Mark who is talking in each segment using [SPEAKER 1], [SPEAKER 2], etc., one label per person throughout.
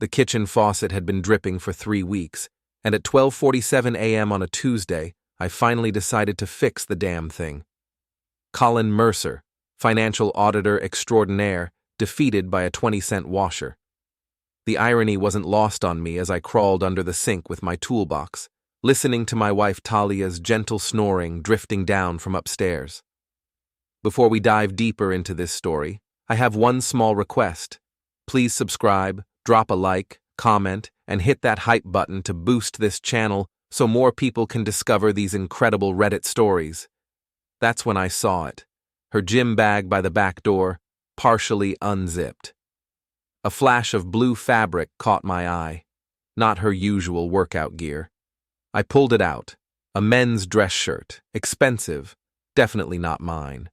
[SPEAKER 1] The kitchen faucet had been dripping for 3 weeks, and at 12:47 a.m. on a Tuesday, I finally decided to fix the damn thing. Colin Mercer, financial auditor extraordinaire, defeated by a 20-cent washer. The irony wasn't lost on me as I crawled under the sink with my toolbox, listening to my wife Talia's gentle snoring drifting down from upstairs. Before we dive deeper into this story, I have one small request. Please subscribe, drop a like, comment, and hit that hype button to boost this channel so more people can discover these incredible Reddit stories. That's when I saw it. Her gym bag by the back door, partially unzipped. A flash of blue fabric caught my eye. Not her usual workout gear. I pulled it out. A men's dress shirt. Expensive. Definitely not mine.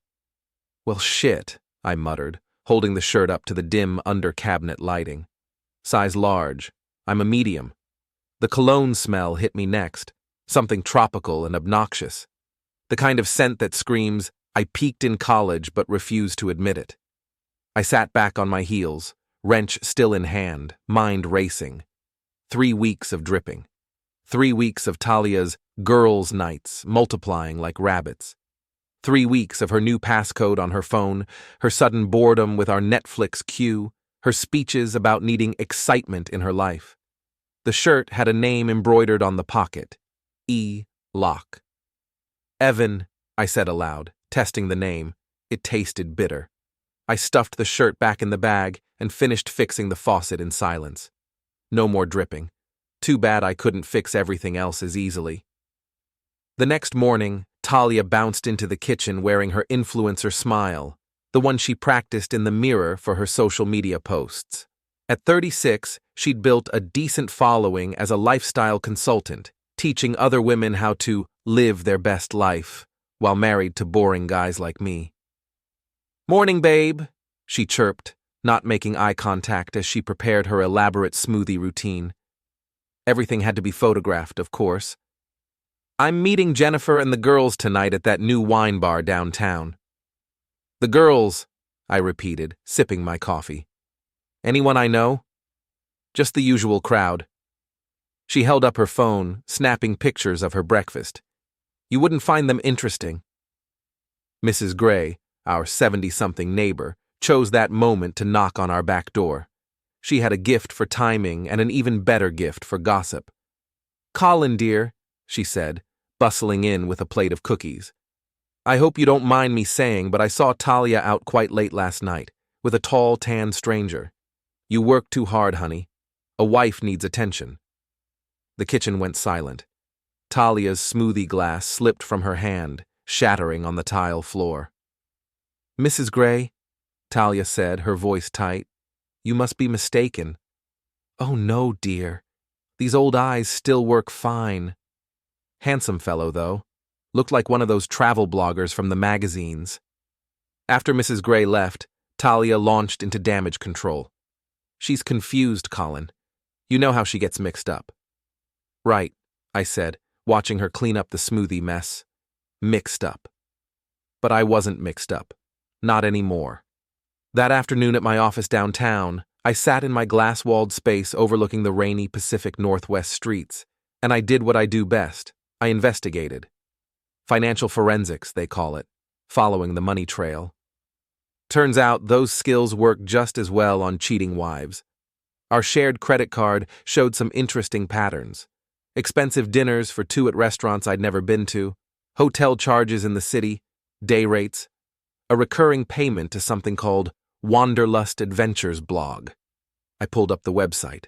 [SPEAKER 1] Well, shit, I muttered, holding the shirt up to the dim under-cabinet lighting. Size large. I'm a medium. The cologne smell hit me next. Something tropical and obnoxious. The kind of scent that screams, I peaked in college but refused to admit it. I sat back on my heels, wrench still in hand, mind racing. 3 weeks of dripping. 3 weeks of Talia's girls' nights multiplying like rabbits. 3 weeks of her new passcode on her phone, her sudden boredom with our Netflix queue, her speeches about needing excitement in her life. The shirt had a name embroidered on the pocket. Locke. Evan, I said aloud, testing the name. It tasted bitter. I stuffed the shirt back in the bag and finished fixing the faucet in silence. No more dripping. Too bad I couldn't fix everything else as easily. The next morning, Talia bounced into the kitchen wearing her influencer smile, the one she practiced in the mirror for her social media posts. At 36, she'd built a decent following as a lifestyle consultant, teaching other women how to live their best life while married to boring guys like me. "Morning, babe," she chirped, not making eye contact as she prepared her elaborate smoothie routine. Everything had to be photographed, of course. "I'm meeting Jennifer and the girls tonight at that new wine bar downtown." "The girls," I repeated, sipping my coffee. "Anyone I know?" "Just the usual crowd." She held up her phone, snapping pictures of her breakfast. "You wouldn't find them interesting." Mrs. Gray, our 70-something neighbor, chose that moment to knock on our back door. She had a gift for timing and an even better gift for gossip. "Colin, dear," she said, bustling in with a plate of cookies. "I hope you don't mind me saying, but I saw Talia out quite late last night, with a tall, tan stranger. You work too hard, honey. A wife needs attention." The kitchen went silent. Talia's smoothie glass slipped from her hand, shattering on the tile floor. "Mrs. Gray," Talia said, her voice tight, "you must be mistaken." "Oh no, dear. These old eyes still work fine." Handsome fellow, though. Looked like one of those travel bloggers from the magazines. After Mrs. Gray left, Talia launched into damage control. "She's confused, Colin. You know how she gets mixed up." "Right," I said, watching her clean up the smoothie mess. Mixed up. But I wasn't mixed up. Not anymore. That afternoon at my office downtown, I sat in my glass-walled space overlooking the rainy Pacific Northwest streets, and I did what I do best. I investigated. Financial forensics, they call it, following the money trail. Turns out those skills work just as well on cheating wives. Our shared credit card showed some interesting patterns. Expensive dinners for two at restaurants I'd never been to, hotel charges in the city, day rates, a recurring payment to something called Wanderlust Adventures blog. I pulled up the website.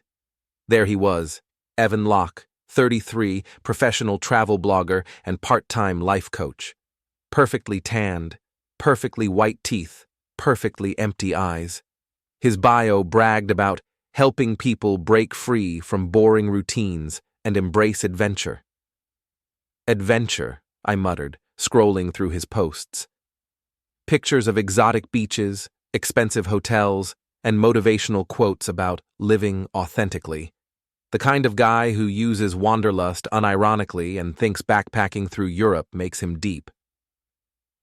[SPEAKER 1] There he was, Evan Locke, 33, professional travel blogger and part-time life coach. Perfectly tanned, perfectly white teeth, perfectly empty eyes. His bio bragged about helping people break free from boring routines and embrace adventure. "Adventure," I muttered, scrolling through his posts. Pictures of exotic beaches, expensive hotels, and motivational quotes about living authentically. The kind of guy who uses wanderlust unironically and thinks backpacking through Europe makes him deep.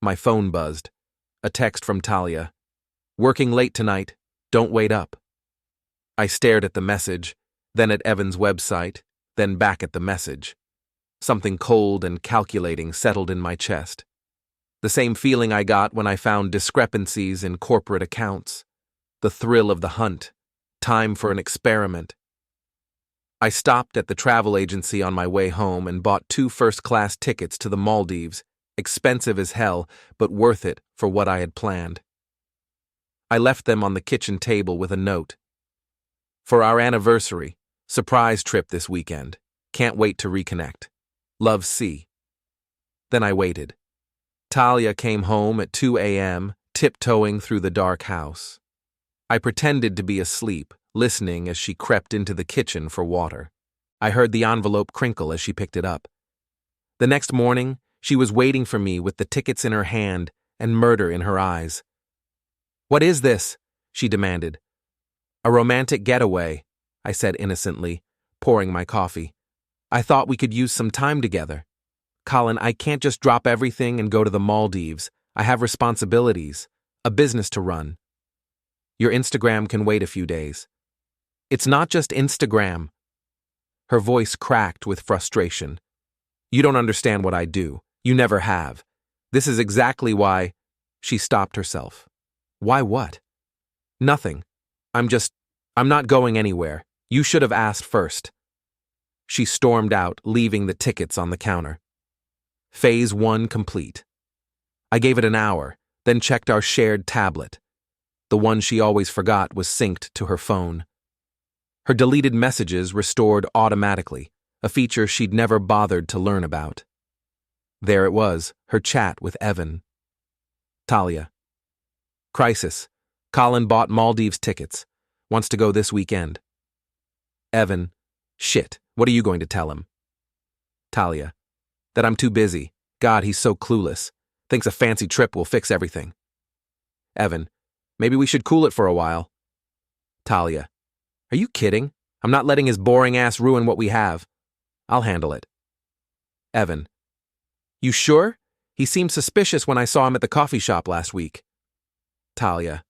[SPEAKER 1] My phone buzzed. A text from Talia. "Working late tonight. Don't wait up." I stared at the message, then at Evan's website, then back at the message. Something cold and calculating settled in my chest. The same feeling I got when I found discrepancies in corporate accounts. The thrill of the hunt. Time for an experiment. I stopped at the travel agency on my way home and bought 2 first-class tickets to the Maldives, expensive as hell, but worth it for what I had planned. I left them on the kitchen table with a note. For our anniversary, surprise trip this weekend. Can't wait to reconnect. Love, C. Then I waited. Talia came home at 2 a.m., tiptoeing through the dark house. I pretended to be asleep, listening as she crept into the kitchen for water. I heard the envelope crinkle as she picked it up. The next morning, she was waiting for me with the tickets in her hand and murder in her eyes. "What is this?" she demanded. "A romantic getaway," I said innocently, pouring my coffee. "I thought we could use some time together. Colin, I can't just drop everything and go to the Maldives. I have responsibilities, a business to run. Your Instagram can wait a few days." "It's not just Instagram." Her voice cracked with frustration. "You don't understand what I do. You never have. This is exactly why—" She stopped herself. "Why what?" "Nothing. I'm not going anywhere. You should have asked first." She stormed out, leaving the tickets on the counter. Phase 1 complete. I gave it an hour, then checked our shared tablet. The one she always forgot was synced to her phone. Her deleted messages restored automatically, a feature she'd never bothered to learn about. There it was, her chat with Evan. Talia. Crisis. Colin bought Maldives tickets. Wants to go this weekend. Evan. Shit, what are you going to tell him? Talia. That I'm too busy. God, he's so clueless. Thinks a fancy trip will fix everything. Evan. Maybe we should cool it for a while. Talia. Are you kidding? I'm not letting his boring ass ruin what we have. I'll handle it. Evan. You sure? He seemed suspicious when I saw him at the coffee shop last week. Talia.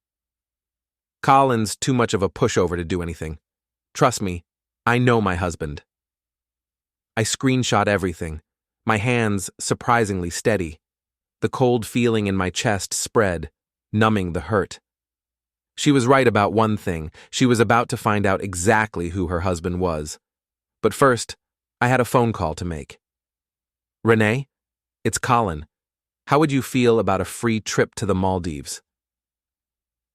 [SPEAKER 1] Colin's too much of a pushover to do anything. Trust me, I know my husband. I screenshot everything, my hands surprisingly steady. The cold feeling in my chest spread, numbing the hurt. She was right about one thing. She was about to find out exactly who her husband was. But first, I had a phone call to make. Renee, it's Colin. How would you feel about a free trip to the Maldives?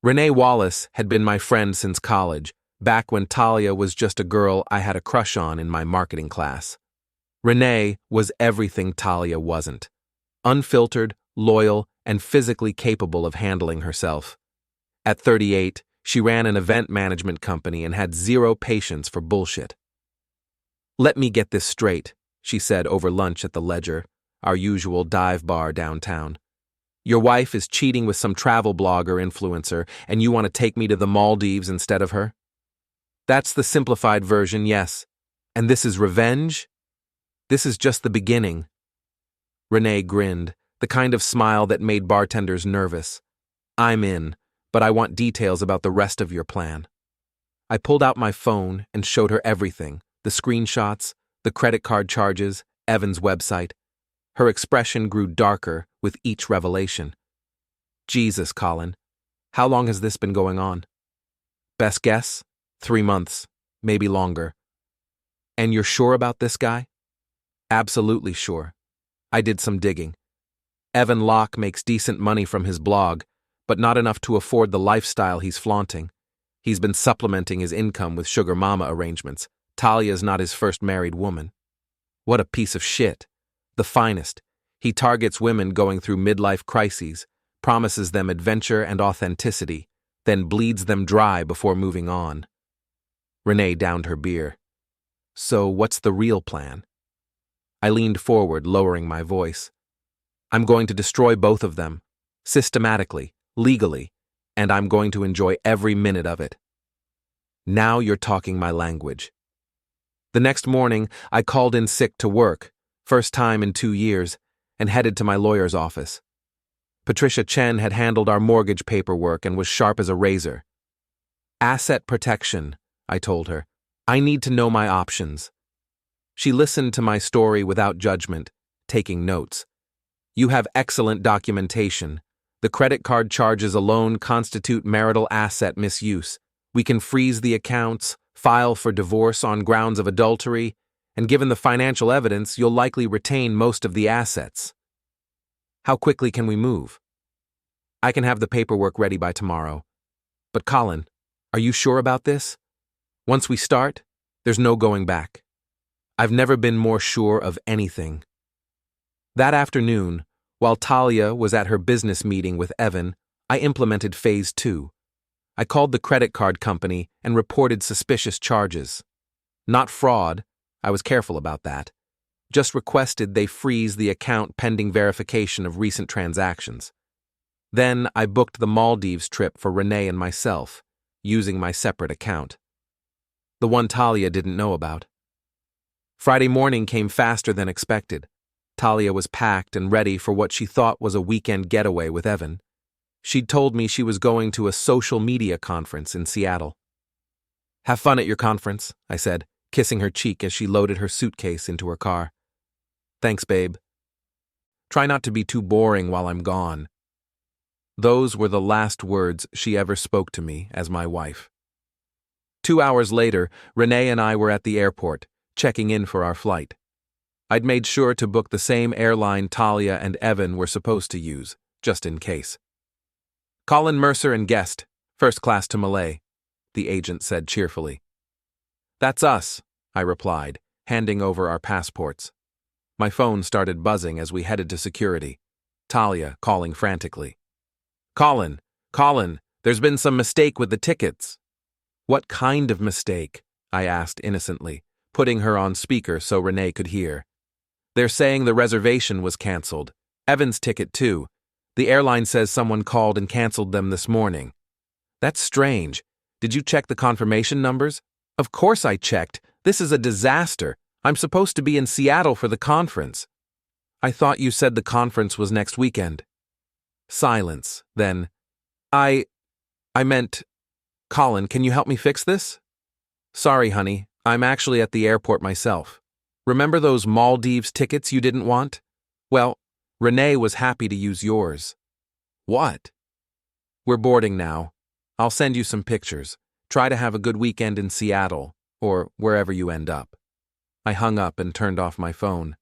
[SPEAKER 1] Renee Wallace had been my friend since college, back when Talia was just a girl I had a crush on in my marketing class. Renee was everything Talia wasn't. Unfiltered, loyal, and physically capable of handling herself. At 38, she ran an event management company and had zero patience for bullshit. Let me get this straight, she said over lunch at the Ledger, our usual dive bar downtown. Your wife is cheating with some travel blogger influencer, and you want to take me to the Maldives instead of her? That's the simplified version, yes. And this is revenge? This is just the beginning. Renee grinned, the kind of smile that made bartenders nervous. I'm in, but I want details about the rest of your plan. I pulled out my phone and showed her everything, the screenshots, the credit card charges, Evan's website. Her expression grew darker with each revelation. Jesus, Colin, how long has this been going on? Best guess? 3 months, maybe longer. And you're sure about this guy? Absolutely sure. I did some digging. Evan Locke makes decent money from his blog, but not enough to afford the lifestyle he's flaunting. He's been supplementing his income with sugar mama arrangements. Talia's not his first married woman. What a piece of shit. The finest. He targets women going through midlife crises, promises them adventure and authenticity, then bleeds them dry before moving on. Renee downed her beer. So what's the real plan? I leaned forward, lowering my voice. I'm going to destroy both of them, systematically, legally, and I'm going to enjoy every minute of it. Now you're talking my language. The next morning, I called in sick to work, first time in 2 years, and headed to my lawyer's office. Patricia Chen had handled our mortgage paperwork and was sharp as a razor. Asset protection, I told her. I need to know my options. She listened to my story without judgment, taking notes. You have excellent documentation. The credit card charges alone constitute marital asset misuse. We can freeze the accounts, file for divorce on grounds of adultery, and given the financial evidence, you'll likely retain most of the assets. How quickly can we move? I can have the paperwork ready by tomorrow. But Colin, are you sure about this? Once we start, there's no going back. I've never been more sure of anything. That afternoon, while Talia was at her business meeting with Evan, I implemented Phase 2. I called the credit card company and reported suspicious charges. Not fraud, I was careful about that. Just requested they freeze the account pending verification of recent transactions. Then I booked the Maldives trip for Renee and myself, using my separate account. The one Talia didn't know about. Friday morning came faster than expected. Talia was packed and ready for what she thought was a weekend getaway with Evan. She'd told me she was going to a social media conference in Seattle. Have fun at your conference, I said, kissing her cheek as she loaded her suitcase into her car. Thanks, babe. Try not to be too boring while I'm gone. Those were the last words she ever spoke to me as my wife. 2 hours later, Renee and I were at the airport, checking in for our flight. I'd made sure to book the same airline Talia and Evan were supposed to use, just in case. Colin Mercer and guest, first class to Malay, the agent said cheerfully. That's us, I replied, handing over our passports. My phone started buzzing as we headed to security. Talia calling frantically. Colin, there's been some mistake with the tickets. What kind of mistake? I asked innocently, putting her on speaker so Renee could hear. They're saying the reservation was canceled. Evan's ticket too. The airline says someone called and canceled them this morning. That's strange. Did you check the confirmation numbers? Of course I checked. This is a disaster. I'm supposed to be in Seattle for the conference. I thought you said the conference was next weekend. Silence, then. I meant, Colin, can you help me fix this? Sorry, honey. I'm actually at the airport myself. Remember those Maldives tickets you didn't want? Well, Renee was happy to use yours. What? We're boarding now. I'll send you some pictures. Try to have a good weekend in Seattle, or wherever you end up. I hung up and turned off my phone.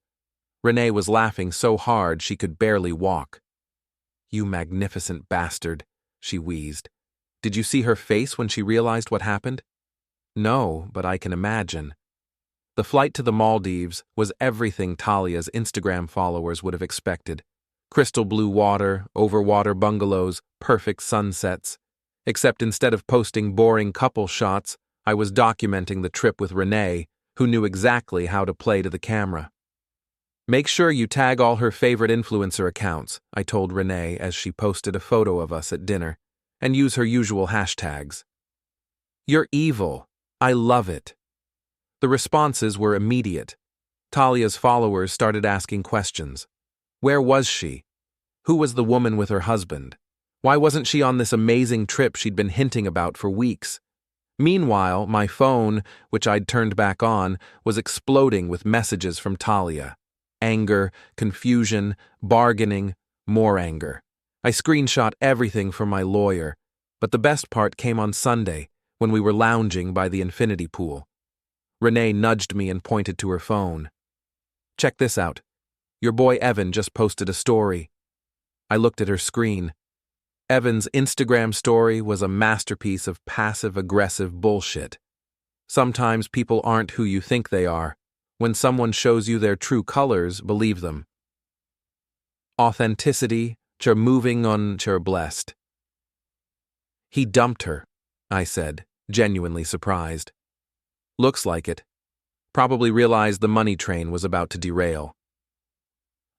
[SPEAKER 1] Renee was laughing so hard she could barely walk. You magnificent bastard, she wheezed. Did you see her face when she realized what happened? No, but I can imagine. The flight to the Maldives was everything Talia's Instagram followers would have expected. Crystal blue water, overwater bungalows, perfect sunsets. Except instead of posting boring couple shots, I was documenting the trip with Renee, who knew exactly how to play to the camera. Make sure you tag all her favorite influencer accounts, I told Renee as she posted a photo of us at dinner, and use her usual hashtags. You're evil. I love it. The responses were immediate. Talia's followers started asking questions. Where was she? Who was the woman with her husband? Why wasn't she on this amazing trip she'd been hinting about for weeks? Meanwhile, my phone, which I'd turned back on, was exploding with messages from Talia. Anger, confusion, bargaining, more anger. I screenshot everything from my lawyer, but the best part came on Sunday, when we were lounging by the infinity pool. Renee nudged me and pointed to her phone. Check this out. Your boy Evan just posted a story. I looked at her screen. Evan's Instagram story was a masterpiece of passive-aggressive bullshit. Sometimes people aren't who you think they are. When someone shows you their true colors, believe them. Authenticity, you're moving on, you're blessed. He dumped her, I said, genuinely surprised. Looks like it. Probably realized the money train was about to derail.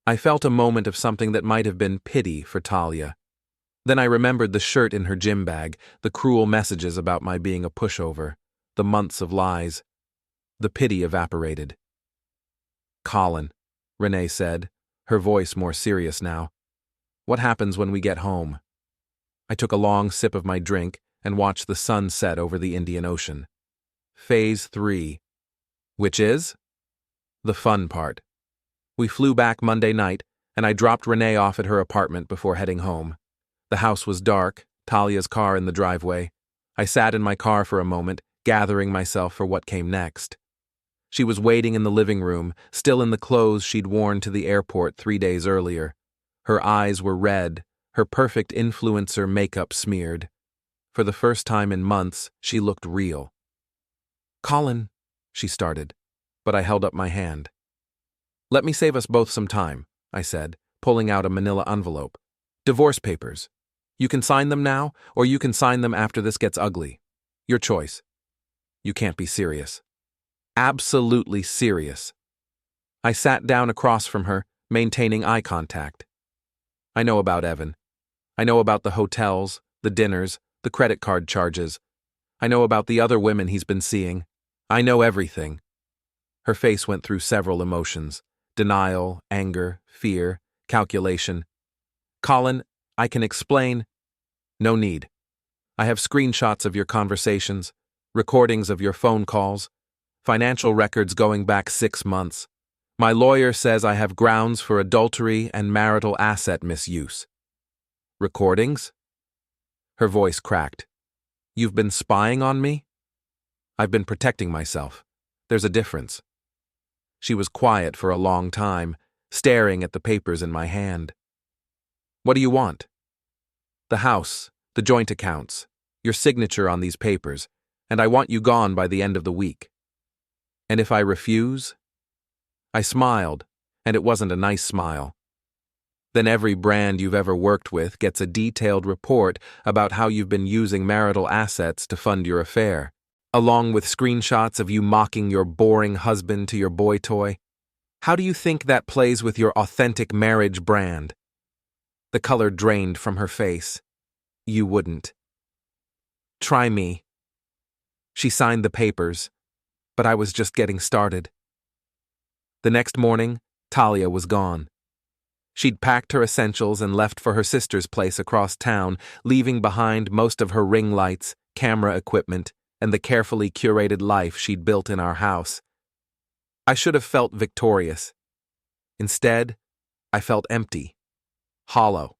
[SPEAKER 1] I felt a moment of something that might have been pity for Talia. Then I remembered the shirt in her gym bag, the cruel messages about my being a pushover, the months of lies. The pity evaporated. Colin, Renee said, her voice more serious now. What happens when we get home? I took a long sip of my drink and watched the sun set over the Indian Ocean. Phase 3. Which is? The fun part. We flew back Monday night, and I dropped Renee off at her apartment before heading home. The house was dark, Talia's car in the driveway. I sat in my car for a moment, gathering myself for what came next. She was waiting in the living room, still in the clothes she'd worn to the airport 3 days earlier. Her eyes were red, her perfect influencer makeup smeared. For the first time in months, she looked real. "Colin," she started, but I held up my hand. "Let me save us both some time," I said, pulling out a manila envelope. "Divorce papers. You can sign them now, or you can sign them after this gets ugly. Your choice." "You can't be serious." "Absolutely serious." I sat down across from her, maintaining eye contact. "I know about Evan. I know about the hotels, the dinners, the credit card charges. I know about the other women he's been seeing. I know everything." Her face went through several emotions: denial, anger, fear, calculation. "Colin, I can explain." "No need. I have screenshots of your conversations, recordings of your phone calls, financial records going back 6 months. My lawyer says I have grounds for adultery and marital asset misuse." "Recordings?" Her voice cracked. "You've been spying on me?" "I've been protecting myself. There's a difference." She was quiet for a long time, staring at the papers in my hand. "What do you want?" "The house, the joint accounts, your signature on these papers, and I want you gone by the end of the week." "And if I refuse?" I smiled, and it wasn't a nice smile. "Then every brand you've ever worked with gets a detailed report about how you've been using marital assets to fund your affair, along with screenshots of you mocking your boring husband to your boy toy. How do you think that plays with your authentic marriage brand?" The color drained from her face. "You wouldn't." "Try me." She signed the papers, but I was just getting started. The next morning, Talia was gone. She'd packed her essentials and left for her sister's place across town, leaving behind most of her ring lights, camera equipment, and the carefully curated life she'd built in our house. I should have felt victorious. Instead, I felt empty, hollow,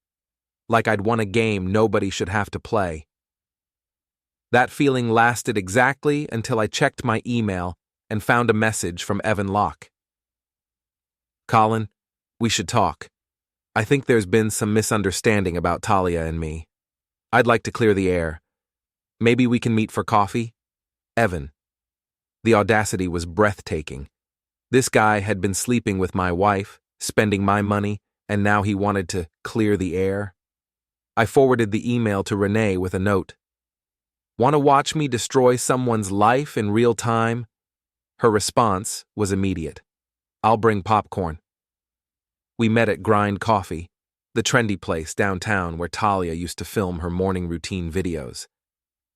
[SPEAKER 1] like I'd won a game nobody should have to play. That feeling lasted exactly until I checked my email and found a message from Evan Locke. "Colin, we should talk. I think there's been some misunderstanding about Talia and me. I'd like to clear the air. Maybe we can meet for coffee?" Evan. The audacity was breathtaking. This guy had been sleeping with my wife, spending my money, and now he wanted to clear the air. I forwarded the email to Renee with a note. "Want to watch me destroy someone's life in real time?" Her response was immediate. "I'll bring popcorn." We met at Grind Coffee, the trendy place downtown where Talia used to film her morning routine videos.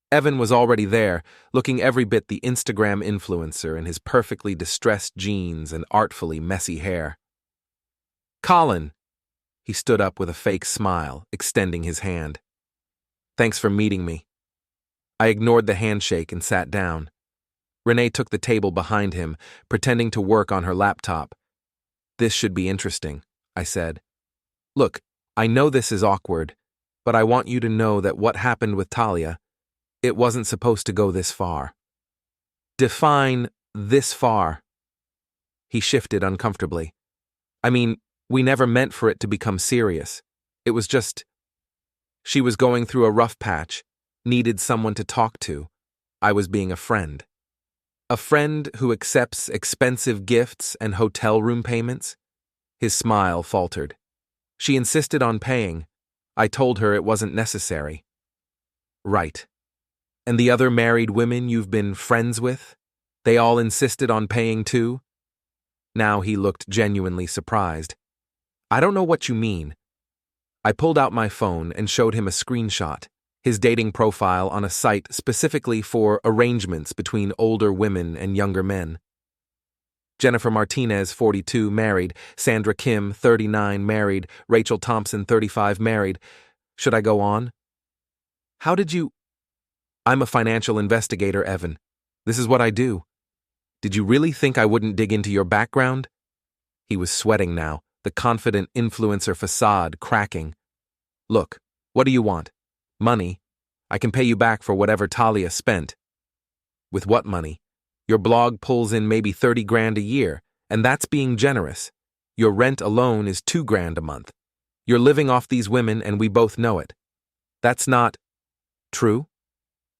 [SPEAKER 1] Evan was already there, looking every bit the Instagram influencer in his perfectly distressed jeans and artfully messy hair. "Colin!" He stood up with a fake smile, extending his hand. "Thanks for meeting me." I ignored the handshake and sat down. Renee took the table behind him, pretending to work on her laptop. "This should be interesting," I said. "Look, I know this is awkward, but I want you to know that what happened with Talia, it wasn't supposed to go this far." "Define this far." He shifted uncomfortably. "I mean, we never meant for it to become serious. It was just... She was going through a rough patch, needed someone to talk to. I was being a friend. A friend who accepts expensive gifts and hotel room payments?" His smile faltered. "She insisted on paying. I told her it wasn't necessary." "Right. And the other married women you've been friends with? They all insisted on paying too?" Now he looked genuinely surprised. "I don't know what you mean." I pulled out my phone and showed him a screenshot, his dating profile on a site specifically for arrangements between older women and younger men. Jennifer Martinez, 42, married. Sandra Kim, 39, married. Rachel Thompson, 35, married. Should I go on? "How did you—" "I'm a financial investigator, Evan. This is what I do. Did you really think I wouldn't dig into your background? He was sweating now, the confident influencer facade cracking. Look, what do you want? Money. I can pay you back for whatever Talia spent. With what money? Your blog pulls in maybe 30 grand a year, and that's being generous. Your rent alone is 2 grand a month. You're living off these women and we both know it. That's not true.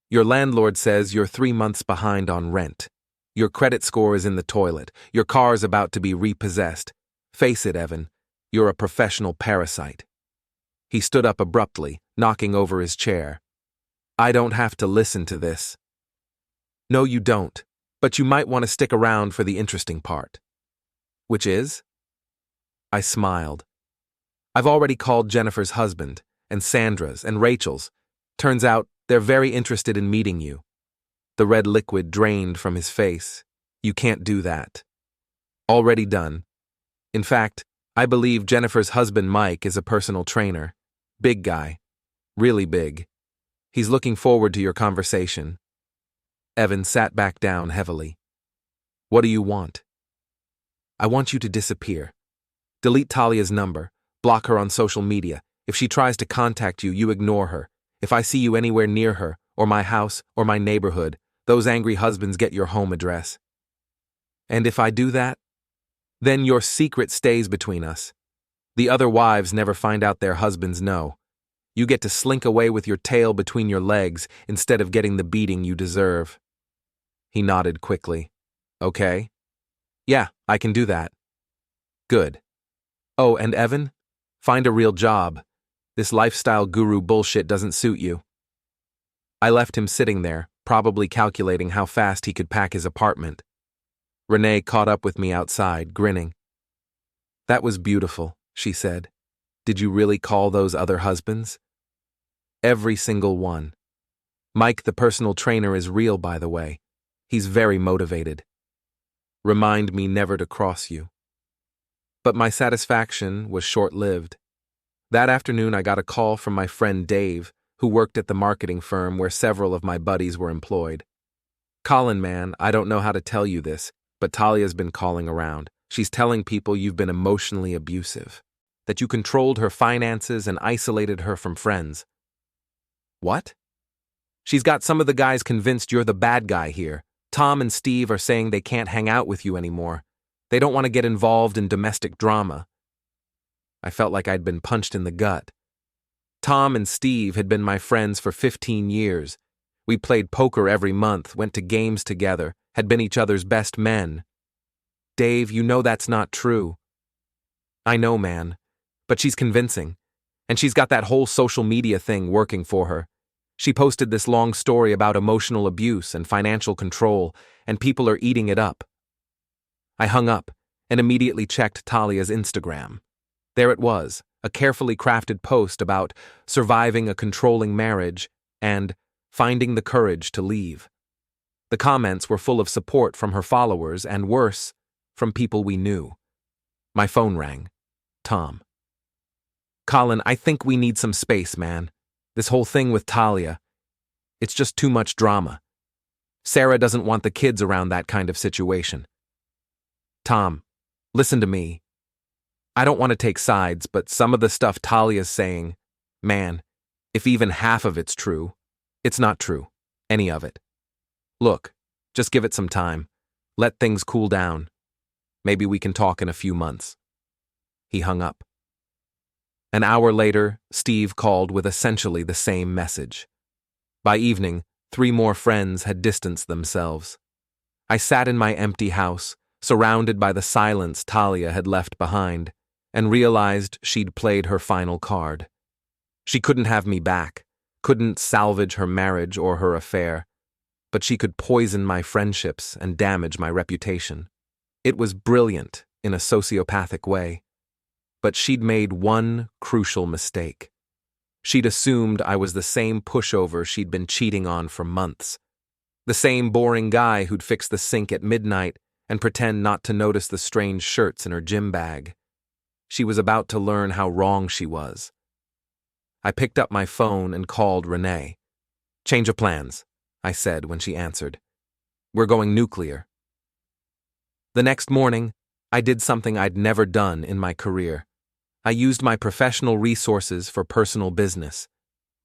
[SPEAKER 1] Your landlord says you're 3 months behind on rent. Your credit score is in the toilet. Your car's about to be repossessed. Face it, Evan, you're a professional parasite. He stood up abruptly, knocking over his chair. I don't have to listen to this. No, you don't, but you might want to stick around for the interesting part. Which is? I smiled. I've already called Jennifer's husband, and Sandra's, and Rachel's. Turns out they're very interested in meeting you. The red liquid drained from his face. You can't do that. Already done. In fact, I believe Jennifer's husband Mike is a personal trainer. Big guy. Really big. He's looking forward to your conversation. Evan sat back down heavily. What do you want? I want you to disappear. Delete Talia's number. Block her on social media. If she tries to contact you, you ignore her. If I see you anywhere near her, or my house, or my neighborhood, those angry husbands get your home address. And if I do that, then your secret stays between us. The other wives never find out their husbands know. You get to slink away with your tail between your legs instead of getting the beating you deserve. He nodded quickly. Okay. Yeah, I can do that. Good. Oh, and Evan? Find a real job. This lifestyle guru bullshit doesn't suit you. I left him sitting there, probably calculating how fast he could pack his apartment. Renee caught up with me outside, grinning. That was beautiful, she said. Did you really call those other husbands? Every single one. Mike, the personal trainer, is real, by the way. He's very motivated. Remind me never to cross you. But my satisfaction was short-lived. That afternoon I got a call from my friend Dave, who worked at the marketing firm where several of my buddies were employed. Colin, man, I don't know how to tell you this, but Talia's been calling around. She's telling people you've been emotionally abusive, that you controlled her finances and isolated her from friends. What? She's got some of the guys convinced you're the bad guy here. Tom and Steve are saying they can't hang out with you anymore. They don't want to get involved in domestic drama. I felt like I'd been punched in the gut. Tom and Steve had been my friends for 15 years. We played poker every month, went to games together, had been each other's best men. Dave, you know that's not true. I know, man, but she's convincing. And she's got that whole social media thing working for her. She posted this long story about emotional abuse and financial control, and people are eating it up. I hung up and immediately checked Talia's Instagram. There it was, a carefully crafted post about surviving a controlling marriage and finding the courage to leave. The comments were full of support from her followers and, worse, from people we knew. My phone rang. Tom. Colin, I think we need some space, man. This whole thing with Talia, it's just too much drama. Sarah doesn't want the kids around that kind of situation. Tom, listen to me. I don't want to take sides, but some of the stuff Talia's saying, man, if even half of it's true, it's not true, any of it. Look, just give it some time. Let things cool down. Maybe we can talk in a few months. He hung up. An hour later, Steve called with essentially the same message. By evening, 3 more friends had distanced themselves. I sat in my empty house, surrounded by the silence Talia had left behind, and realized she'd played her final card. She couldn't have me back, couldn't salvage her marriage or her affair, but she could poison my friendships and damage my reputation. It was brilliant in a sociopathic way. But she'd made one crucial mistake. She'd assumed I was the same pushover she'd been cheating on for months. The same boring guy who'd fix the sink at midnight and pretend not to notice the strange shirts in her gym bag. She was about to learn how wrong she was. I picked up my phone and called Renee. Change of plans, I said when she answered. We're going nuclear. The next morning, I did something I'd never done in my career. I used my professional resources for personal business.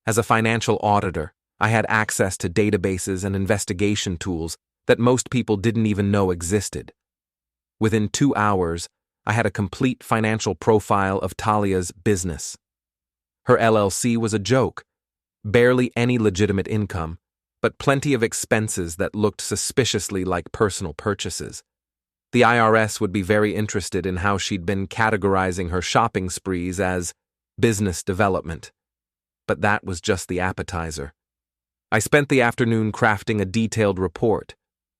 [SPEAKER 1] As a financial auditor, I had access to databases and investigation tools that most people didn't even know existed. Within 2 hours, I had a complete financial profile of Talia's business. Her LLC was a joke, barely any legitimate income, but plenty of expenses that looked suspiciously like personal purchases. The IRS would be very interested in how she'd been categorizing her shopping sprees as business development. But that was just the appetizer. I spent the afternoon crafting a detailed report,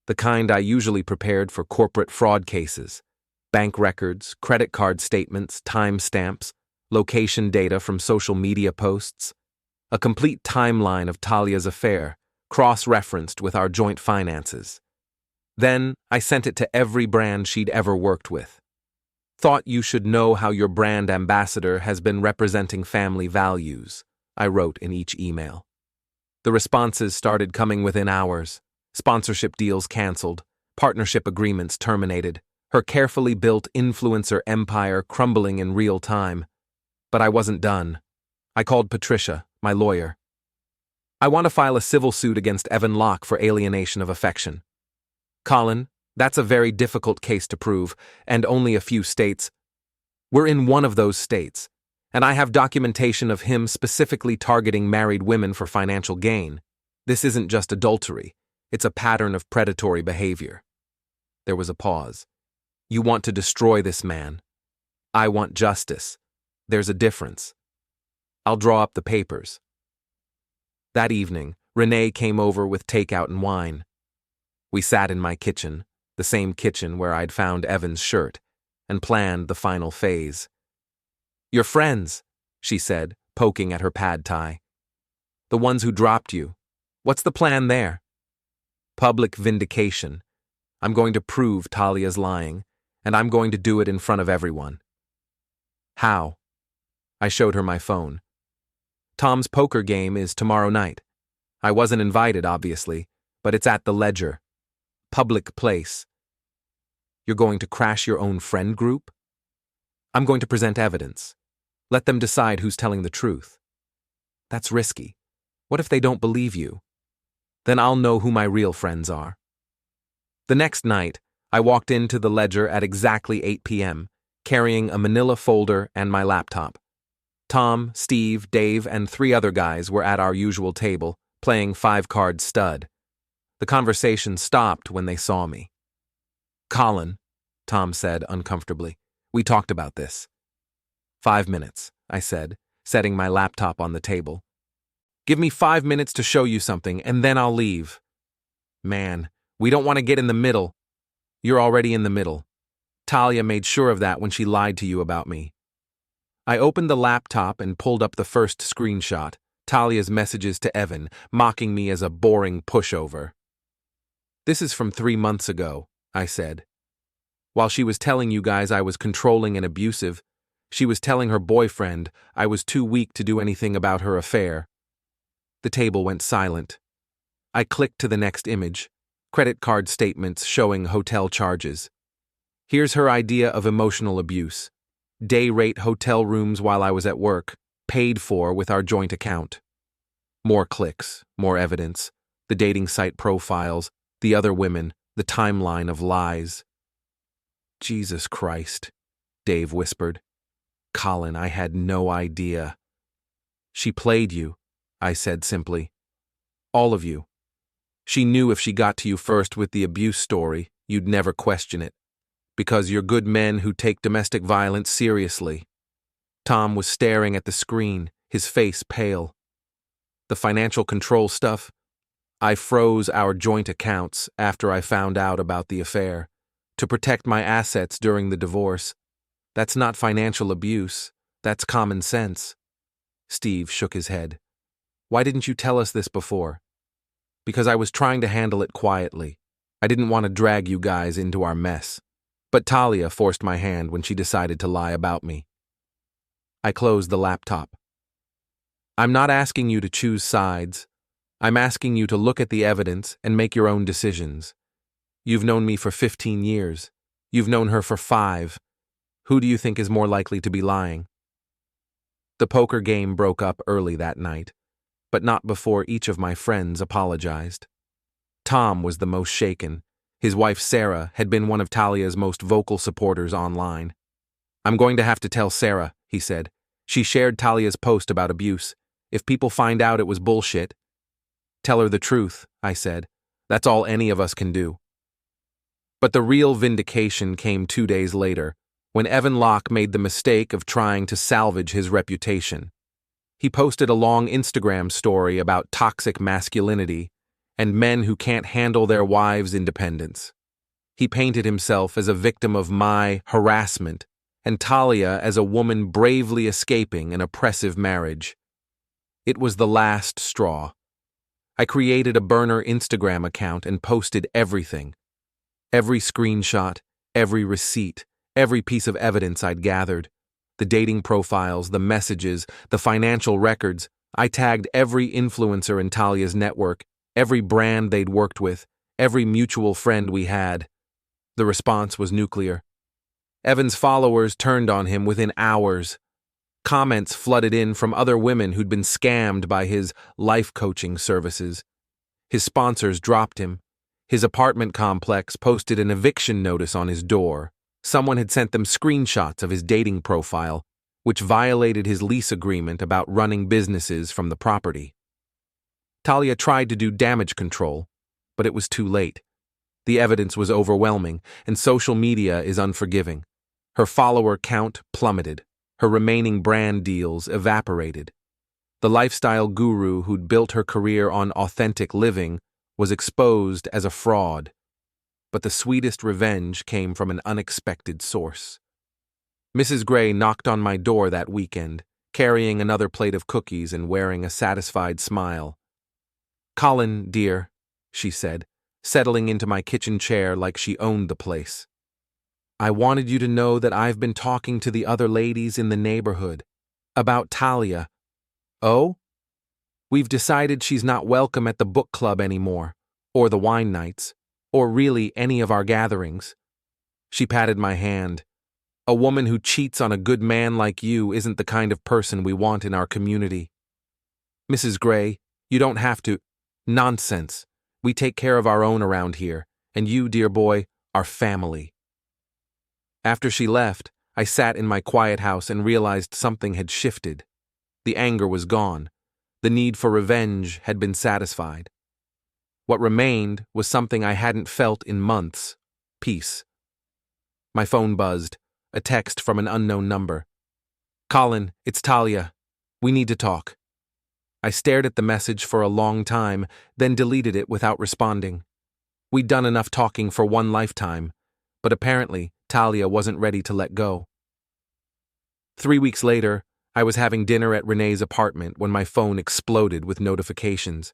[SPEAKER 1] the kind I usually prepared for corporate fraud cases: bank records, credit card statements, timestamps, location data from social media posts, a complete timeline of Talia's affair, cross-referenced with our joint finances. Then I sent it to every brand she'd ever worked with. Thought you should know how your brand ambassador has been representing family values, I wrote in each email. The responses started coming within hours. Sponsorship deals canceled, partnership agreements terminated, her carefully built influencer empire crumbling in real time. But I wasn't done. I called Patricia, my lawyer. I want to file a civil suit against Evan Locke for alienation of affection. Colin, that's a very difficult case to prove, and only a few states. We're in one of those states, and I have documentation of him specifically targeting married women for financial gain. This isn't just adultery, it's a pattern of predatory behavior. There was a pause. You want to destroy this man. I want justice. There's a difference. I'll draw up the papers. That evening, Renee came over with takeout and wine. We sat in my kitchen, the same kitchen where I'd found Evan's shirt, and planned the final phase. Your friends, she said, poking at her pad thai. The ones who dropped you. What's the plan there? Public vindication. I'm going to prove Talia's lying, and I'm going to do it in front of everyone. How? I showed her my phone. Tom's poker game is tomorrow night. I wasn't invited, obviously, but it's at the Ledger. Public place. You're going to crash your own friend group? I'm going to present evidence. Let them decide who's telling the truth. That's risky. What if they don't believe you? Then I'll know who my real friends are. The next night, I walked into the Ledger at exactly 8 p.m., carrying a manila folder and my laptop. Tom, Steve, Dave, and 3 other guys were at our usual table, playing 5-card stud. The conversation stopped when they saw me. Colin, Tom said uncomfortably, we talked about this. 5 minutes, I said, setting my laptop on the table. Give me 5 minutes to show you something, and then I'll leave. Man, we don't want to get in the middle. You're already in the middle. Talia made sure of that when she lied to you about me. I opened the laptop and pulled up the first screenshot, Talia's messages to Evan, mocking me as a boring pushover. This is from 3 months ago, I said. While she was telling you guys I was controlling and abusive, she was telling her boyfriend I was too weak to do anything about her affair. The table went silent. I clicked to the next image, credit card statements showing hotel charges. Here's her idea of emotional abuse. Day rate hotel rooms while I was at work, paid for with our joint account. More clicks, more evidence, the dating site profiles, the other women, the timeline of lies. Jesus Christ, Dave whispered. Colin, I had no idea. She played you, I said simply. All of you. She knew if she got to you first with the abuse story, you'd never question it. Because you're good men who take domestic violence seriously. Tom was staring at the screen, his face pale. The financial control stuff? I froze our joint accounts after I found out about the affair, to protect my assets during the divorce. That's not financial abuse, that's common sense. Steve shook his head. Why didn't you tell us this before? Because I was trying to handle it quietly. I didn't want to drag you guys into our mess. But Talia forced my hand when she decided to lie about me. I closed the laptop. I'm not asking you to choose sides. I'm asking you to look at the evidence and make your own decisions. You've known me for 15 years. You've known her for 5. Who do you think is more likely to be lying? The poker game broke up early that night, but not before each of my friends apologized. Tom was the most shaken. His wife Sarah had been one of Talia's most vocal supporters online. "I'm going to have to tell Sarah," he said. "She shared Talia's post about abuse. If people find out it was bullshit." "Tell her the truth," I said. "That's all any of us can do." But the real vindication came 2 days later, when Evan Locke made the mistake of trying to salvage his reputation. He posted a long Instagram story about toxic masculinity and men who can't handle their wives' independence. He painted himself as a victim of my harassment and Talia as a woman bravely escaping an oppressive marriage. It was the last straw. I created a burner Instagram account and posted everything. Every screenshot, every receipt, every piece of evidence I'd gathered. The dating profiles, the messages, the financial records. I tagged every influencer in Talia's network, every brand they'd worked with, every mutual friend we had. The response was nuclear. Evan's followers turned on him within hours. Comments flooded in from other women who'd been scammed by his life coaching services. His sponsors dropped him. His apartment complex posted an eviction notice on his door. Someone had sent them screenshots of his dating profile, which violated his lease agreement about running businesses from the property. Talia tried to do damage control, but it was too late. The evidence was overwhelming, and social media is unforgiving. Her follower count plummeted. Her remaining brand deals evaporated. The lifestyle guru who'd built her career on authentic living was exposed as a fraud. But the sweetest revenge came from an unexpected source. Mrs. Gray knocked on my door that weekend, carrying another plate of cookies and wearing a satisfied smile. "Colin, dear," she said, settling into my kitchen chair like she owned the place. "I wanted you to know that I've been talking to the other ladies in the neighborhood about Talia." "Oh?" "We've decided she's not welcome at the book club anymore, or the wine nights, or really any of our gatherings." She patted my hand. "A woman who cheats on a good man like you isn't the kind of person we want in our community." "Mrs. Gray, you don't have to—" "Nonsense. We take care of our own around here, and you, dear boy, are family." After she left, I sat in my quiet house and realized something had shifted. The anger was gone. The need for revenge had been satisfied. What remained was something I hadn't felt in months: peace. My phone buzzed, a text from an unknown number. "Colin, it's Talia. We need to talk." I stared at the message for a long time, then deleted it without responding. We'd done enough talking for one lifetime, but apparently Talia wasn't ready to let go. 3 weeks later, I was having dinner at Renee's apartment when my phone exploded with notifications.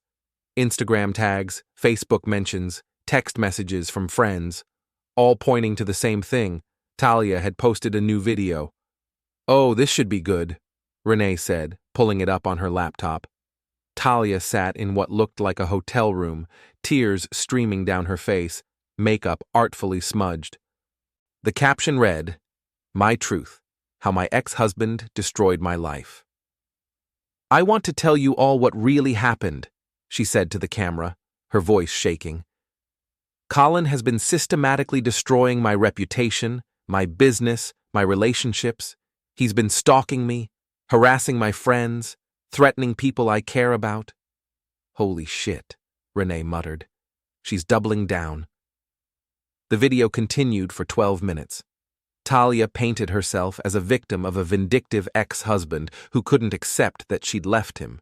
[SPEAKER 1] Instagram tags, Facebook mentions, text messages from friends, all pointing to the same thing. Talia had posted a new video. "Oh, this should be good," Renee said, pulling it up on her laptop. Talia sat in what looked like a hotel room, tears streaming down her face, makeup artfully smudged. The caption read, "My truth, how my ex-husband destroyed my life." "I want to tell you all what really happened," she said to the camera, her voice shaking. "Colin has been systematically destroying my reputation, my business, my relationships. He's been stalking me, harassing my friends, threatening people I care about." "Holy shit," Renee muttered. "She's doubling down." The video continued for 12 minutes. Talia painted herself as a victim of a vindictive ex-husband who couldn't accept that she'd left him.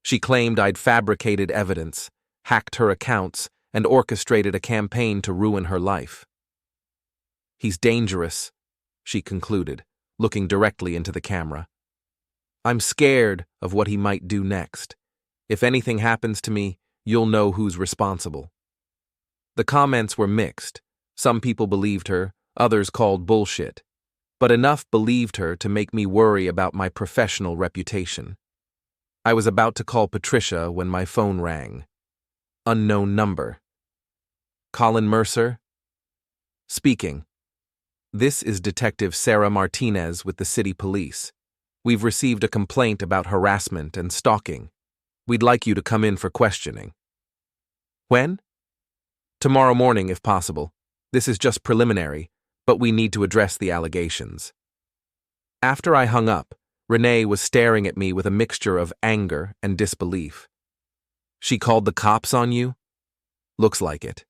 [SPEAKER 1] She claimed I'd fabricated evidence, hacked her accounts, and orchestrated a campaign to ruin her life. "He's dangerous," she concluded, looking directly into the camera. "I'm scared of what he might do next. If anything happens to me, you'll know who's responsible." The comments were mixed. Some people believed her, others called bullshit. But enough believed her to make me worry about my professional reputation. I was about to call Patricia when my phone rang. Unknown number. Colin Mercer? Speaking. This is Detective Sarah Martinez with the City Police. We've received a complaint about harassment and stalking. We'd like you to come in for questioning. When? Tomorrow morning, if possible. This is just preliminary, but we need to address the allegations. After I hung up, Renee was staring at me with a mixture of anger and disbelief. She called the cops on you? Looks like it.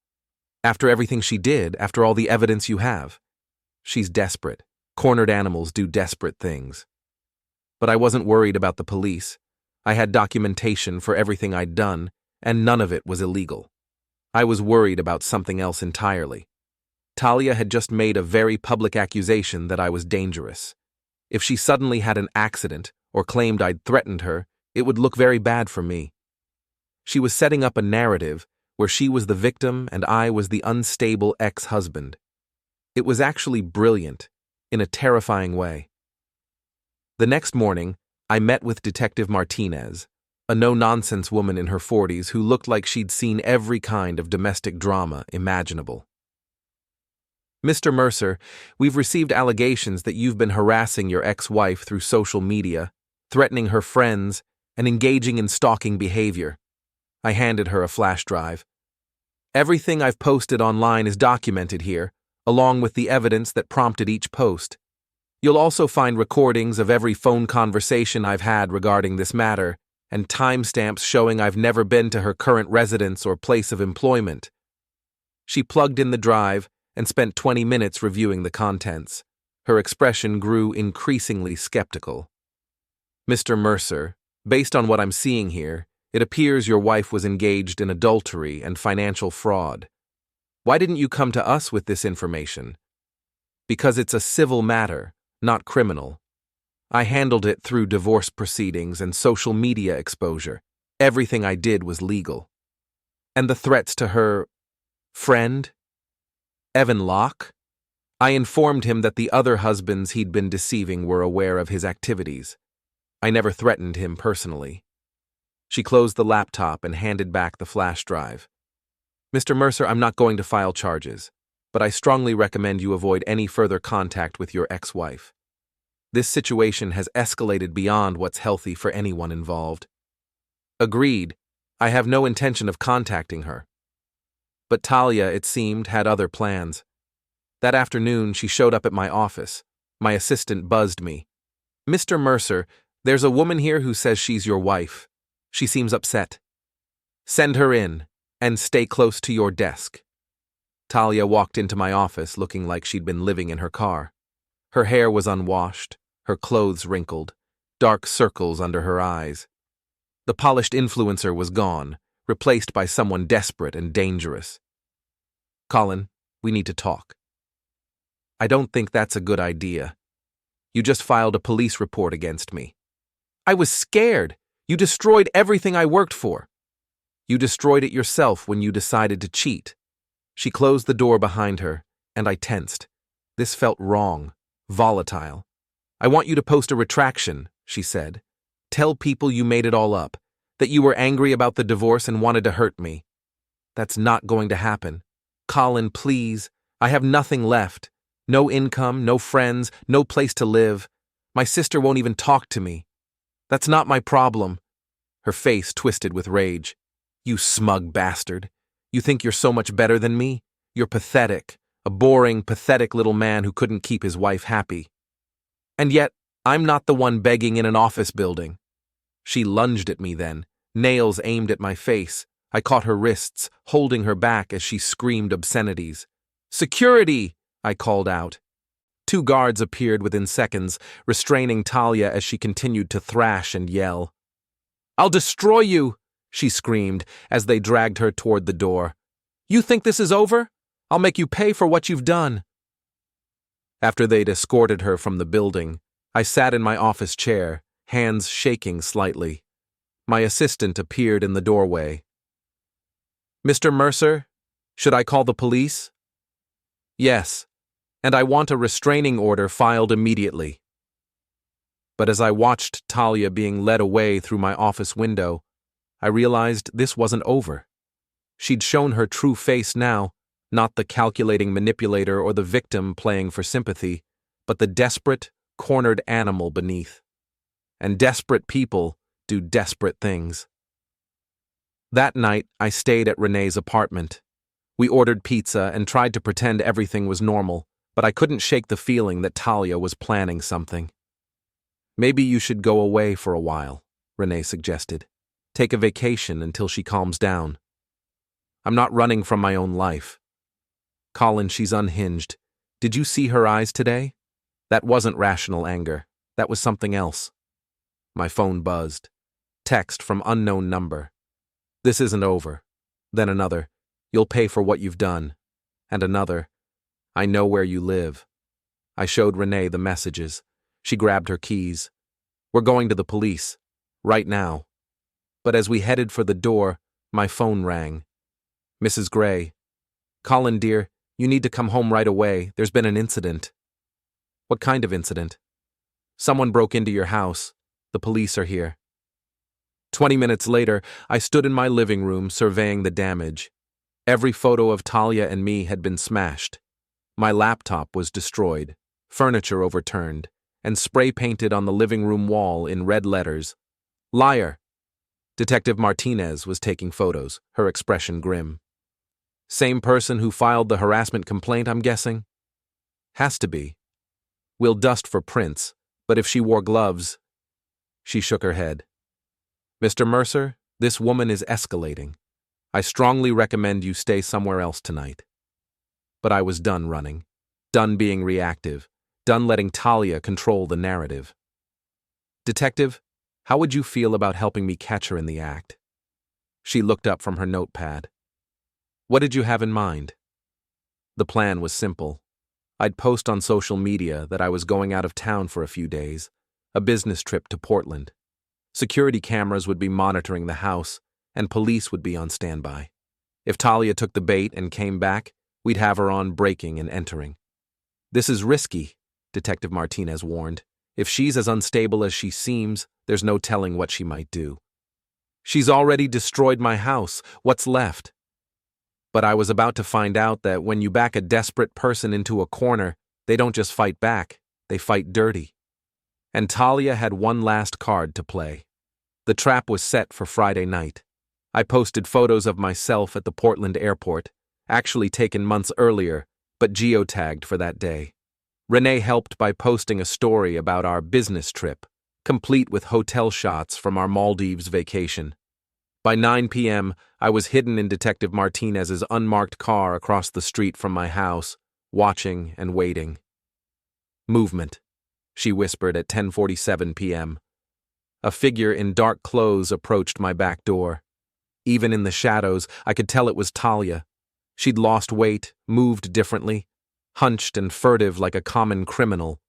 [SPEAKER 1] After everything she did, after all the evidence you have. She's desperate. Cornered animals do desperate things. But I wasn't worried about the police. I had documentation for everything I'd done, and none of it was illegal. I was worried about something else entirely. Talia had just made a very public accusation that I was dangerous. If she suddenly had an accident or claimed I'd threatened her, it would look very bad for me. She was setting up a narrative where she was the victim and I was the unstable ex-husband. It was actually brilliant, in a terrifying way. The next morning, I met with Detective Martinez, a no-nonsense woman in her 40s who looked like she'd seen every kind of domestic drama imaginable. Mr. Mercer, we've received allegations that you've been harassing your ex-wife through social media, threatening her friends, and engaging in stalking behavior. I handed her a flash drive. Everything I've posted online is documented here, along with the evidence that prompted each post. You'll also find recordings of every phone conversation I've had regarding this matter, and timestamps showing I've never been to her current residence or place of employment. She plugged in the drive and spent 20 minutes reviewing the contents. Her expression grew increasingly skeptical. Mr. Mercer, based on what I'm seeing here, it appears your wife was engaged in adultery and financial fraud. Why didn't you come to us with this information? Because it's a civil matter, not criminal. I handled it through divorce proceedings and social media exposure. Everything I did was legal. And the threats to her friend? Evan Locke? I informed him that the other husbands he'd been deceiving were aware of his activities. I never threatened him personally. She closed the laptop and handed back the flash drive. Mr. Mercer, I'm not going to file charges, but I strongly recommend you avoid any further contact with your ex-wife. This situation has escalated beyond what's healthy for anyone involved. Agreed. I have no intention of contacting her. But Talia, it seemed, had other plans. That afternoon, she showed up at my office. My assistant buzzed me. Mr. Mercer, there's a woman here who says she's your wife. She seems upset. Send her in, and stay close to your desk. Talia walked into my office looking like she'd been living in her car. Her hair was unwashed, her clothes wrinkled, dark circles under her eyes. The polished influencer was gone, replaced by someone desperate and dangerous. Colin, we need to talk. I don't think that's a good idea. You just filed a police report against me. I was scared. You destroyed everything I worked for. You destroyed it yourself when you decided to cheat. She closed the door behind her, and I tensed. This felt wrong, volatile. I want you to post a retraction, she said. Tell people you made it all up, that you were angry about the divorce and wanted to hurt me. That's not going to happen. Colin, please. I have nothing left. No income, no friends, no place to live. My sister won't even talk to me. That's not my problem. Her face twisted with rage. You smug bastard. You think you're so much better than me? You're pathetic. A boring, pathetic little man who couldn't keep his wife happy. And yet, I'm not the one begging in an office building. She lunged at me then, nails aimed at my face. I caught her wrists, holding her back as she screamed obscenities. Security! I called out. 2 guards appeared within seconds, restraining Talia as she continued to thrash and yell. I'll destroy you, she screamed as they dragged her toward the door. You think this is over? I'll make you pay for what you've done. After they'd escorted her from the building, I sat in my office chair, hands shaking slightly. My assistant appeared in the doorway. Mr. Mercer, should I call the police? Yes, and I want a restraining order filed immediately. But as I watched Talia being led away through my office window, I realized this wasn't over. She'd shown her true face now, Not the calculating manipulator or the victim playing for sympathy, but the desperate, cornered animal beneath. And desperate people do desperate things. That night, I stayed at Renee's apartment. We ordered pizza and tried to pretend everything was normal, but I couldn't shake the feeling that Talia was planning something. Maybe you should go away for a while, Renee suggested. Take a vacation until she calms down. I'm not running from my own life. Colin, she's unhinged. Did you see her eyes today? That wasn't rational anger. That was something else. My phone buzzed. Text from unknown number. This isn't over. Then another. You'll pay for what you've done. And another. I know where you live. I showed Renee the messages. She grabbed her keys. We're going to the police. Right now. But as we headed for the door, my phone rang. Mrs. Gray. Colin, dear, you need to come home right away. There's been an incident. What kind of incident? Someone broke into your house. The police are here. 20 minutes later, I stood in my living room surveying the damage. Every photo of Talia and me had been smashed. My laptop was destroyed, furniture overturned, and spray painted on the living room wall in red letters. Liar. Detective Martinez was taking photos, her expression grim. Same person who filed the harassment complaint, I'm guessing? Has to be. We'll dust for prints, but if she wore gloves... She shook her head. Mr. Mercer, this woman is escalating. I strongly recommend you stay somewhere else tonight. But I was done running, done being reactive, done letting Talia control the narrative. Detective, how would you feel about helping me catch her in the act? She looked up from her notepad. What did you have in mind? The plan was simple. I'd post on social media that I was going out of town for a few days, a business trip to Portland. Security cameras would be monitoring the house, and police would be on standby. If Talia took the bait and came back, we'd have her on breaking and entering. This is risky, Detective Martinez warned. If she's as unstable as she seems, there's no telling what she might do. She's already destroyed my house. What's left? But I was about to find out that when you back a desperate person into a corner, they don't just fight back, they fight dirty. And Talia had one last card to play. The trap was set for Friday night. I posted photos of myself at the Portland airport, actually taken months earlier, but geotagged for that day. Renee helped by posting a story about our business trip, complete with hotel shots from our Maldives vacation. By 9 p.m., I was hidden in Detective Martinez's unmarked car across the street from my house, watching and waiting. Movement, she whispered at 10:47 p.m. A figure in dark clothes approached my back door. Even in the shadows, I could tell it was Talia. She'd lost weight, moved differently, hunched and furtive like a common criminal.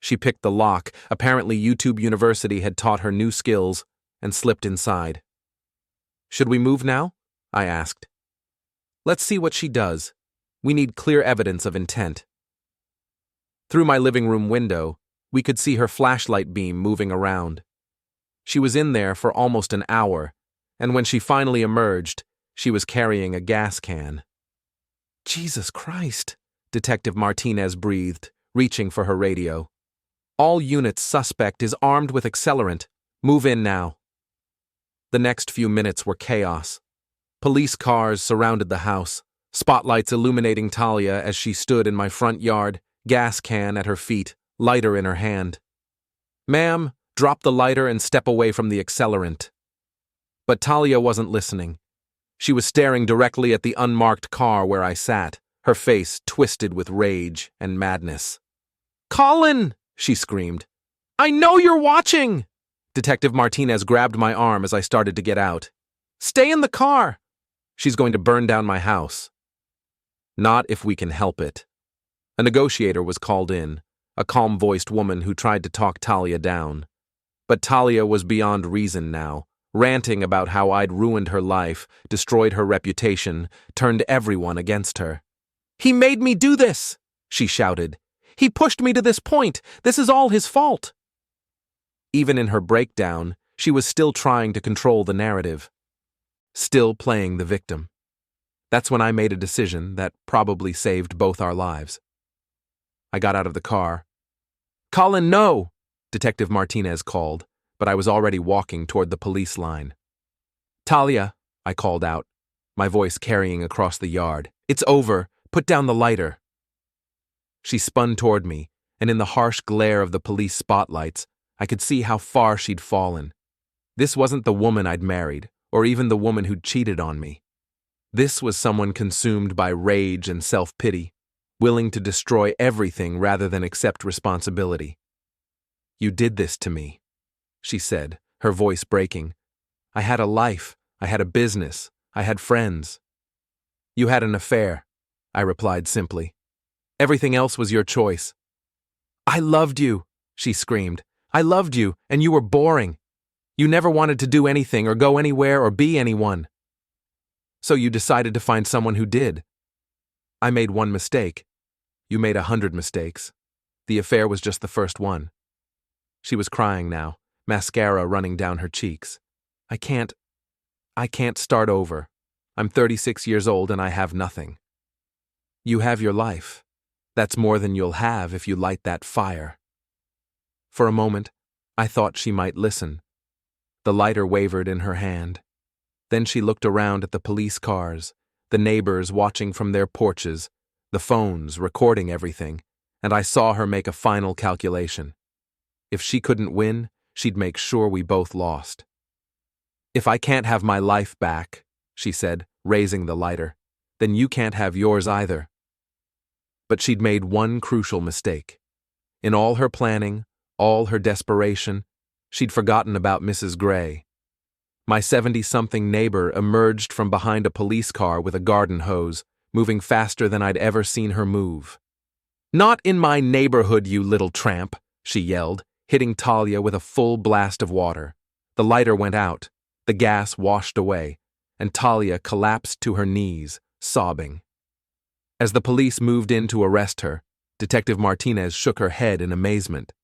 [SPEAKER 1] She picked the lock, apparently YouTube University had taught her new skills, and slipped inside. Should we move now? I asked. Let's see what she does. We need clear evidence of intent. Through my living room window, we could see her flashlight beam moving around. She was in there for almost an hour, and when she finally emerged, she was carrying a gas can. Jesus Christ, Detective Martinez breathed, reaching for her radio. All units, suspect is armed with accelerant. Move in now. The next few minutes were chaos. Police cars surrounded the house, spotlights illuminating Talia as she stood in my front yard, gas can at her feet, lighter in her hand. Ma'am, drop the lighter and step away from the accelerant. But Talia wasn't listening. She was staring directly at the unmarked car where I sat, her face twisted with rage and madness. Colin! She screamed. I know you're watching! Detective Martinez grabbed my arm as I started to get out. Stay in the car! She's going to burn down my house. Not if we can help it. A negotiator was called in, a calm-voiced woman who tried to talk Talia down. But Talia was beyond reason now, ranting about how I'd ruined her life, destroyed her reputation, turned everyone against her. He made me do this, she shouted. He pushed me to this point. This is all his fault. Even in her breakdown, she was still trying to control the narrative. Still playing the victim. That's when I made a decision that probably saved both our lives. I got out of the car. "Colin, no!" Detective Martinez called, but I was already walking toward the police line. "Talia," I called out, my voice carrying across the yard. "It's over. Put down the lighter." She spun toward me, and in the harsh glare of the police spotlights, I could see how far she'd fallen. This wasn't the woman I'd married, or even the woman who'd cheated on me. This was someone consumed by rage and self-pity, willing to destroy everything rather than accept responsibility. "You did this to me," she said, her voice breaking. "I had a life, I had a business, I had friends." "You had an affair," I replied simply. "Everything else was your choice." "I loved you," she screamed. "I loved you, and you were boring. You never wanted to do anything or go anywhere or be anyone. So you decided to find someone who did. I made one mistake. You made 100 mistakes. The affair was just the first one." She was crying now, mascara running down her cheeks. I can't start over. I'm 36 years old and I have nothing." "You have your life. That's more than you'll have if you light that fire." For a moment, I thought she might listen. The lighter wavered in her hand. Then she looked around at the police cars, the neighbors watching from their porches, the phones recording everything, and I saw her make a final calculation. If she couldn't win, she'd make sure we both lost. "If I can't have my life back," she said, raising the lighter, "then you can't have yours either." But she'd made one crucial mistake. In all her planning, all her desperation, she'd forgotten about Mrs. Gray. My 70-something neighbor emerged from behind a police car with a garden hose, moving faster than I'd ever seen her move. "Not in my neighborhood, you little tramp," she yelled, hitting Talia with a full blast of water. The lighter went out, the gas washed away, and Talia collapsed to her knees, sobbing. As the police moved in to arrest her, Detective Martinez shook her head in amazement.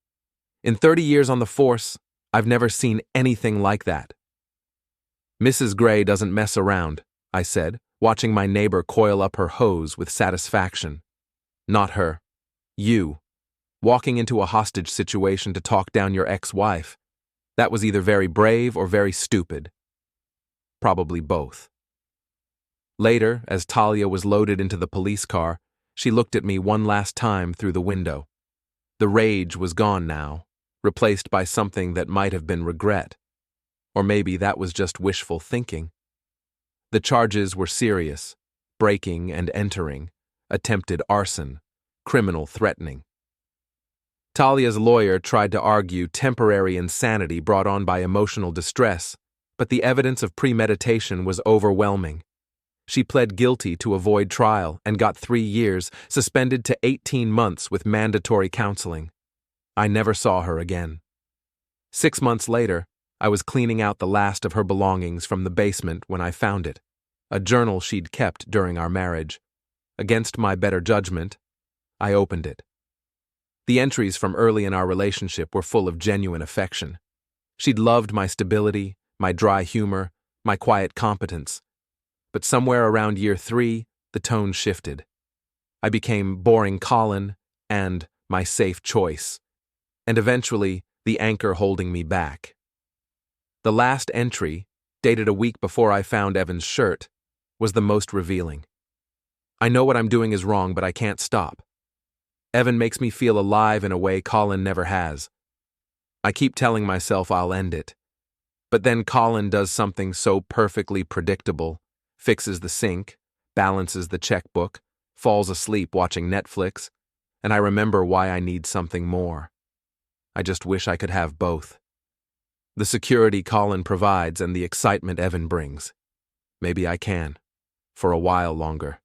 [SPEAKER 1] "In 30 years on the force, I've never seen anything like that." "Mrs. Gray doesn't mess around," I said, watching my neighbor coil up her hose with satisfaction. "Not her. You. Walking into a hostage situation to talk down your ex-wife. That was either very brave or very stupid. Probably both." Later, as Talia was loaded into the police car, she looked at me one last time through the window. The rage was gone now, replaced by something that might have been regret. Or maybe that was just wishful thinking. The charges were serious: breaking and entering, attempted arson, criminal threatening. Talia's lawyer tried to argue temporary insanity brought on by emotional distress, but the evidence of premeditation was overwhelming. She pled guilty to avoid trial and got 3 years, suspended to 18 months with mandatory counseling. I never saw her again. 6 months later, I was cleaning out the last of her belongings from the basement when I found it, a journal she'd kept during our marriage. Against my better judgment, I opened it. The entries from early in our relationship were full of genuine affection. She'd loved my stability, my dry humor, my quiet competence. But somewhere around year 3, the tone shifted. I became boring Colin and my safe choice, and eventually the anchor holding me back. The last entry, dated a week before I found Evan's shirt, was the most revealing. "I know what I'm doing is wrong, but I can't stop. Evan makes me feel alive in a way Colin never has. I keep telling myself I'll end it. But then Colin does something so perfectly predictable, fixes the sink, balances the checkbook, falls asleep watching Netflix, and I remember why I need something more. I just wish I could have both. The security Colin provides and the excitement Evan brings. Maybe I can, for a while longer."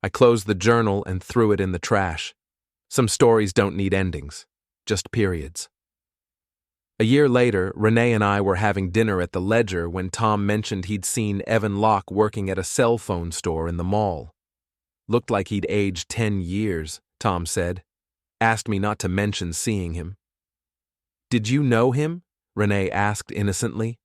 [SPEAKER 1] I closed the journal and threw it in the trash. Some stories don't need endings, just periods. A year later, Renee and I were having dinner at the Ledger when Tom mentioned he'd seen Evan Locke working at a cell phone store in the mall. "Looked like he'd aged 10 years, Tom said. Asked me not to mention seeing him." "Did you know him?" Renee asked innocently.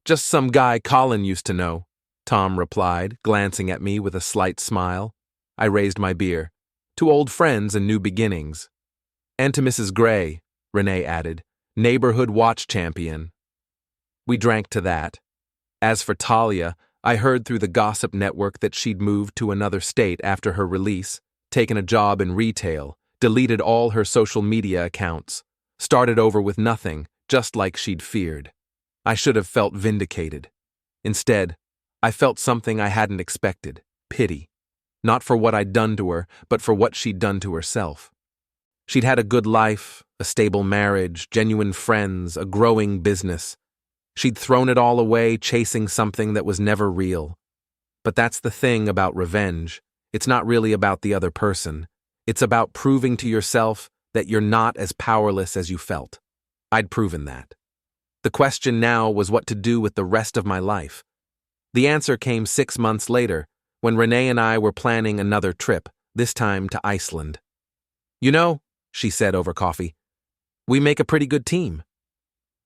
[SPEAKER 1] "Just some guy Colin used to know. Tom replied, glancing at me with a slight smile. I raised my beer. To old friends and new beginnings. And to Mrs. Gray, Renee added, neighborhood watch champion. We drank to that. As for Talia, I heard through the gossip network that she'd moved to another state after her release, taken a job in retail, deleted all her social media accounts, started over with nothing, just like she'd feared. I should have felt vindicated. Instead, I felt something I hadn't expected, pity. Not for what I'd done to her, but for what she'd done to herself. She'd had a good life, a stable marriage, genuine friends, a growing business. She'd thrown it all away chasing something that was never real. But that's the thing about revenge. It's not really about the other person. It's about proving to yourself that you're not as powerless as you felt. I'd proven that. The question now was what to do with the rest of my life. The answer came 6 months later, when Renee and I were planning another trip, this time to Iceland. You know, she said over coffee, we make a pretty good team.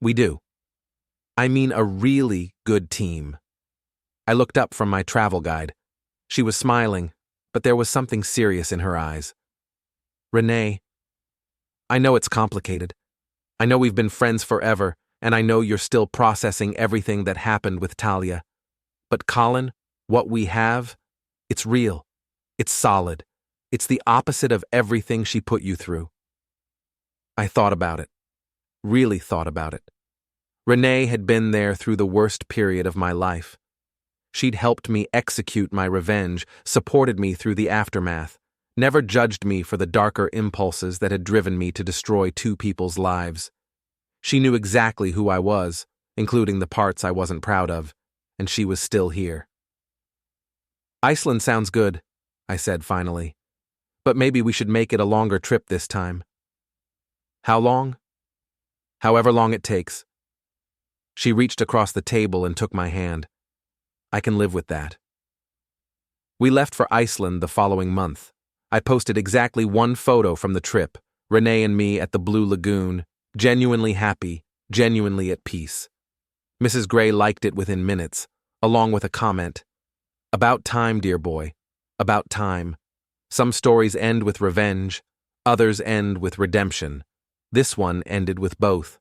[SPEAKER 1] We do. I mean a really good team. I looked up from my travel guide. She was smiling, but there was something serious in her eyes. Renee, I know it's complicated. I know we've been friends forever, and I know you're still processing everything that happened with Talia. But Colin, what we have, it's real. It's solid. It's the opposite of everything she put you through. I thought about it. Really thought about it. Renee had been there through the worst period of my life. She'd helped me execute my revenge, supported me through the aftermath, never judged me for the darker impulses that had driven me to destroy 2 people's lives. She knew exactly who I was, including the parts I wasn't proud of, and she was still here. Iceland sounds good, I said finally, but maybe we should make it a longer trip this time. How long? However long it takes. She reached across the table and took my hand. I can live with that. We left for Iceland the following month. I posted exactly 1 photo from the trip, Renee and me at the Blue Lagoon, genuinely happy, genuinely at peace. Mrs. Gray liked it within minutes, along with a comment. About time, dear boy. About time. Some stories end with revenge, others end with redemption. This one ended with both.